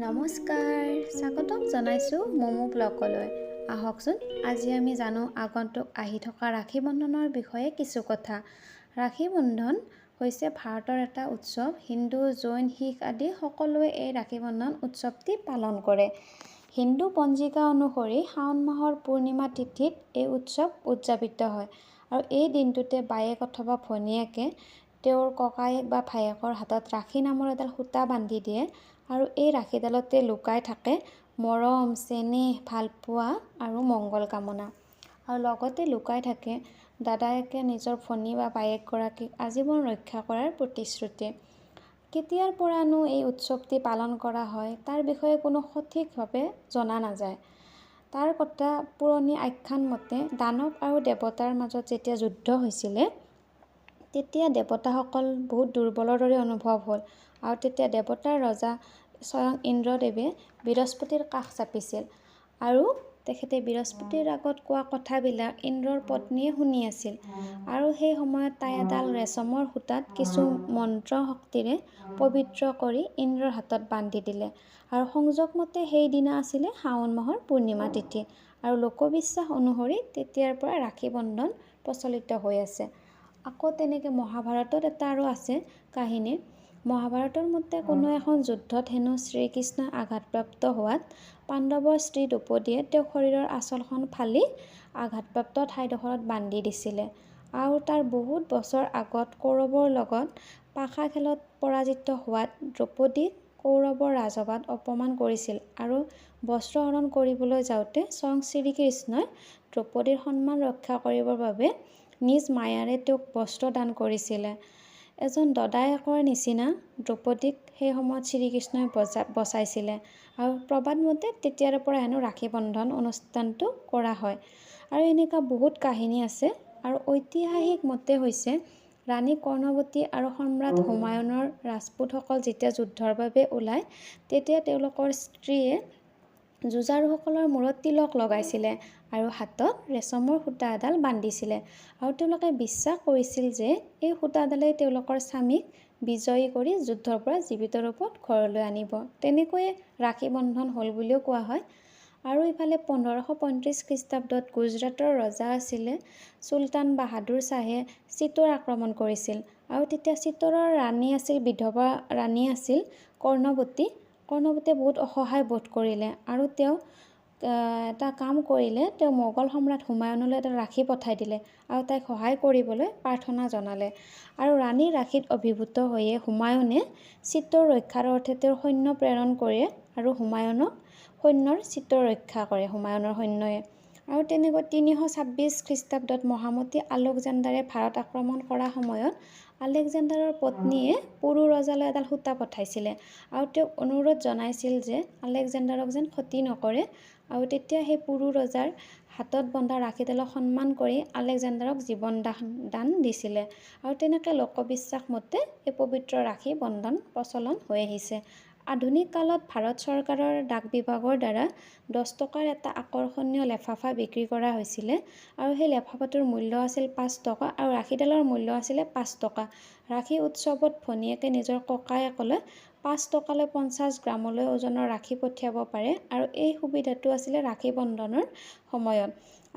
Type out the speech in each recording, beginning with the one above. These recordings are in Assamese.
নমস্কাৰ, স্বাগতম জনাইছোঁ মমো ব্লগলৈ। আহকচোন আজি আমি জানো আগন্তুক আহি থকা ৰাখী বন্ধনৰ বিষয়ে কিছু কথা। ৰাখী বন্ধন হৈছে ভাৰতৰ এটা উৎসৱ। হিন্দু, জৈন, শিখ আদি সকলোৱে এই ৰাখী বন্ধন উৎসৱটি পালন কৰে। হিন্দু পঞ্জিকা অনুসৰি শাওণ মাহৰ পূৰ্ণিমা তিথিত এই উৎসৱ উদযাপিত হয় আৰু এই দিনটোতে বায়েক অথবা ভনীয়েকে তেওঁৰ ককায়েক বা ভায়েকৰ হাতত ৰাখী নামৰ এডাল সূতা বান্ধি দিয়ে আৰু এই ৰাখীডালতে লুকাই থাকে মৰম, চেনেহ, ভালপোৱা আৰু মংগল কামনা। আৰু লগতে লুকাই থাকে দাদায়েকে নিজৰ ভনী বা বায়েকগৰাকীক আজীৱন ৰক্ষা কৰাৰ প্ৰতিশ্ৰুতি। কেতিয়াৰ পৰানো এই উৎসৱটি পালন কৰা হয় তাৰ বিষয়ে কোনো সঠিকভাৱে জনা নাযায়। তাৰ কথা পুৰণি আখ্যান মতে দানৱ আৰু দেৱতাৰ মাজত যেতিয়া যুদ্ধ হৈছিলে তেতিয়া দেৱতাসকল বহুত দুৰ্বলৰ দৰে অনুভৱ হ'ল আৰু তেতিয়া দেৱতাৰ ৰজা স্বয়ং ইন্দ্ৰদেৱে বৃহস্পতিৰ কাষ চাপিছিল আৰু তেখেতে বৃহস্পতিৰ আগত কোৱা কথাবিলাক ইন্দ্ৰৰ পত্নীয়ে শুনি আছিল আৰু সেই সময়ত তাই এডাল ৰেচমৰ সূতাত কিছু মন্ত্ৰ শক্তিৰে পবিত্ৰ কৰি ইন্দ্ৰৰ হাতত বান্ধি দিলে আৰু সংযোগমতে সেইদিনা আছিলে শাওণ মাহৰ পূৰ্ণিমা তিথি আৰু লোকবিশ্বাস অনুসৰি তেতিয়াৰ পৰা ৰাখী বন্ধন প্ৰচলিত হৈ আছে। আকৌ তেনেকৈ মহাভাৰতত এটা আৰু আছে কাহিনী। মহাভাৰতৰ মতে কোনো এখন যুদ্ধত হেনো শ্ৰীকৃষ্ণই আঘাতপ্ৰাপ্ত হোৱাত পাণ্ডৱৰ স্ত্ৰী দ্ৰৌপদীয়ে তেওঁক শৰীৰৰ আঁচলখন ফালি আঘাতপ্ৰাপ্ত ঠাইডোখৰত বান্ধি দিছিলে আৰু তাৰ বহুত বছৰ আগত কৌৰৱৰ লগত পাশা খেলত পৰাজিত হোৱাত দ্ৰৌপদীক কৌৰৱৰ ৰাজসভাত অপমান কৰিছিল আৰু বস্ত্ৰহৰণ কৰিবলৈ যাওঁতে স্বয়ং শ্ৰীকৃষ্ণই দ্ৰৌপদীৰ সন্মান ৰক্ষা কৰিবৰ বাবে নিজ মায়াৰে তেওঁক বস্ত্ৰ দান কৰিছিলে। এজন দদায়েকৰ নিচিনা দ্ৰৌপদীক সেই সময়ত শ্ৰীকৃষ্ণই বচাইছিলে আৰু প্ৰবাদ মতে তেতিয়াৰ পৰা হেনো ৰাখী বন্ধন অনুষ্ঠানটো কৰা হয়। আৰু এনেকুৱা বহুত কাহিনী আছে আৰু ঐতিহাসিক মতে হৈছে ৰাণী কৰ্ণৱতী আৰু সম্ৰাট হুমায়ুনৰ ৰাজপুতসকল যেতিয়া যুদ্ধৰ বাবে ওলায় তেতিয়া তেওঁলোকৰ স্ত্ৰীয়ে যুঁজাৰুসকলৰ মূৰত তিলক লগাইছিলে আৰু হাতত ৰেচমৰ সূতা এডাল বান্ধিছিলে আৰু তেওঁলোকে বিশ্বাস কৰিছিল যে এই সূতাডালেই তেওঁলোকৰ স্বামীক বিজয়ী কৰি যুদ্ধৰ পৰা জীৱিত ৰূপত ঘৰলৈ আনিব। তেনেকৈয়ে ৰাখী বন্ধন হ'ল বুলিও কোৱা হয়। আৰু ইফালে 1535 খ্ৰীষ্টাব্দত গুজৰাটৰ ৰজা আছিলে চুলতান বাহাদুৰ শ্বাহে চিতোৰ আক্ৰমণ কৰিছিল আৰু তেতিয়া চিতোৰৰ ৰাণী আছিল বিধৱা ৰাণী আছিল কৰ্ণৱতী। কৰ্ণৱতীয়ে বহুত অসহায় বোধ কৰিলে আৰু তেওঁ এটা কাম কৰিলে, তেওঁ মোগল সম্ৰাট হুমায়ুনলৈ এটা ৰাখী পঠাই দিলে আৰু তাইক সহায় কৰিবলৈ প্ৰাৰ্থনা জনালে আৰু ৰাণীৰ ৰাখীত অভিভূত হৈয়ে হুমায়ুনে চিতোৰ ৰক্ষাৰ অৰ্থে তেওঁৰ সৈন্য প্ৰেৰণ কৰে আৰু হুমায়ুনক সৈন্যৰ চিতোৰ ৰক্ষা কৰে হুমায়ুনৰ সৈন্যই। আৰু তেনেকৈ 326 খ্ৰীষ্টাব্দত মহামতী আলেকজেণ্ডাৰে ভাৰত আক্ৰমণ কৰা সময়ত আলেকজেণ্ডাৰৰ পত্নীয়ে পুৰু ৰজালৈ এডাল সূতা পঠাইছিলে আৰু তেওঁক অনুৰোধ জনাইছিল যে আলেকজেণ্ডাৰক যেন ক্ষতি নকৰে আৰু তেতিয়া সেই পুৰু ৰজাৰ হাতত বন্ধা ৰাখীডালক সন্মান কৰি আলেকজেণ্ডাৰক জীৱন দান দিছিলে আৰু তেনেকৈ লোকবিশ্বাস মতে এই পবিত্ৰ ৰাখী বন্ধন প্ৰচলন হৈ আহিছে। আধুনিক কালত ভাৰত চৰকাৰৰ ডাক বিভাগৰ দ্বাৰা 10 টকাৰ এটা আকৰ্ষণীয় লেফাফা বিক্ৰী কৰা হৈছিলে আৰু সেই লেফাফাটোৰ মূল্য আছিল 5 টকা আৰু ৰাখীডালৰ মূল্য আছিলে 5 টকা। ৰাখী উৎসৱত ভনীয়েকে নিজৰ ককায়েকলৈ 5 টকালৈ 50 গ্ৰামলৈ ওজনৰ ৰাখী পঠিয়াব পাৰে আৰু এই সুবিধাটো আছিলে ৰাখী বন্ধনৰ সময়ত।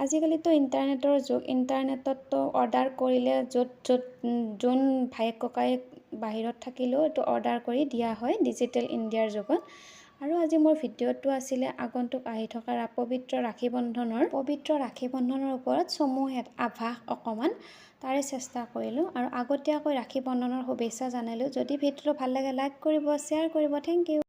আজিকালিতো ইণ্টাৰনেটৰ যুগ, ইণ্টাৰনেটতো অৰ্ডাৰ কৰিলে য'ত যোন ভায়েক ককায়েক বাহিৰত থাকিলেও এইটো অৰ্ডাৰ কৰি দিয়া হয় ডিজিটেল ইণ্ডিয়াৰ যুগত। আৰু আজি মোৰ ভিডিঅ'টো আছিলে আগন্তুক আহি থকা পবিত্ৰ ৰাখী বন্ধনৰ ওপৰত চমু আভাস অকণমান তাৰে চেষ্টা কৰিলোঁ আৰু আগতীয়াকৈ ৰাখী বন্ধনৰ শুভেচ্ছা জনালোঁ। যদি ভিডিঅ'টো ভাল লাগে লাইক কৰিব, শ্বেয়াৰ কৰিব। Thank U.